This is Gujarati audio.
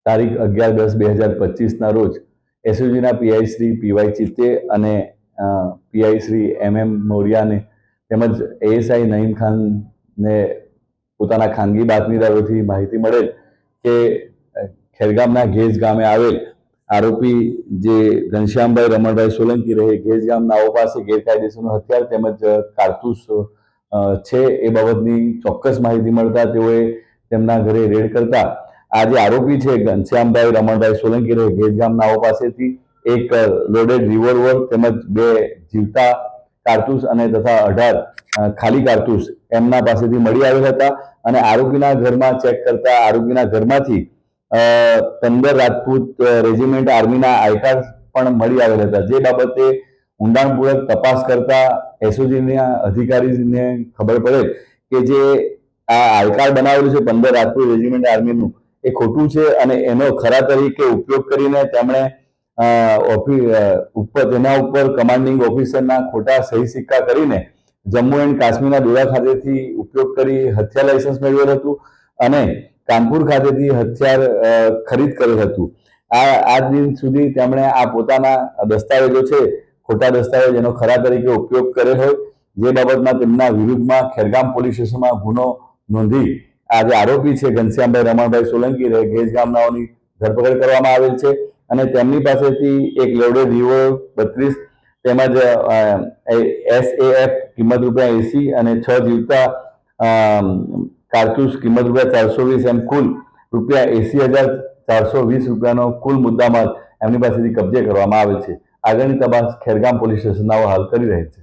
તારીખ 11/10/2025ના રોજ એસઓજીના પીઆઈ શ્રી પીવાય ચિત્તે અને પીઆઈ શ્રી MM મોરિયાને તેમજ એએસઆઈ નઈમ ખાનને પોતાના ખાનગી બાતમીદારોથી માહિતી મળેલ કે ખેરગામના ઘેજ ગામે આવેલ આરોપી જે ઘનશ્યામભાઈ રમણભાઈ સોલંકી રહે ઘેજ ગામ નાઓ પાસે ગેરકાયદેસરનું હથિયાર તેમજ કારતૂસ છે એ બાબતની ચોક્કસ માહિતી મળતા તેઓએ તેમના ઘરે રેડ કરતા આ જે આરોપી છે ઘનશ્યામભાઈ રમણભાઈ સોલંકી રહે ઘેજ ગામ નાઓ પાસેથી એક લોડેડ રિવોલ્વર તેમજ 2 જીવતા કારતૂસ અને તથા 18 ખાલી કારતૂસ એમના પાસેથી મળી આવેલ હતા અને આરોપીના ઘરમાં ચેક કરતા આરોપીના ઘરમાંથી 15 રાજપૂત રેજિમેન્ટ આર્મીના આઈ કાર્ડ પણ મળી આવેલ હતા, જે બાબતે ઊંડાણપૂર્વક તપાસ કરતા એસઓજીના અધિકારીને ખબર પડે કે જે આ આઈ કાર્ડ બનાવેલું છે 15 રાજપૂત રેજિમેન્ટ આર્મીનું એ ખોટું છે અને એનો ખરા તરીકે ઉપયોગ કરીને તેમણે તેના ઉપર કમાન્ડિંગ ઓફિસરના ખોટા સહી સિક્કા કરીને જમ્મુ એન્ડ કાશ્મીરના દોરા ખાતેથી ઉપયોગ કરી હથિયાર લાયસન્સ મેળવેલ હતું અને કાનપુર ખાતેથી હથિયાર ખરીદ કરેલ હતું। આજ દિન સુધી તેમણે આ પોતાના દસ્તાવેજો છે ખોટા દસ્તાવેજ એનો ખરા તરીકે ઉપયોગ કરેલ હોય, જે બાબતમાં તેમના વિરુદ્ધમાં ખેરગામ પોલીસ સ્ટેશનમાં ગુનો નોંધી આ જે આરોપી છે ઘનશ્યામભાઈ રમણભાઈ સોલંકી રહે ઘેજ ગામનાઓની ધરપકડ કરવામાં આવેલ છે અને તેમની પાસેથી એક લોડેડ રિવોલ્વર 32 તેમજ SAF કિંમત ₹80 અને 6 જીવતા કારતૂસ કિંમત ₹420 એમ કુલ ₹80,420નો કુલ મુદ્દામાલ એમની પાસેથી કબજે કરવામાં આવેલ છે। આગળની તપાસ ખેરગામ પોલીસ સ્ટેશનના હાલ કરી રહેલ છે।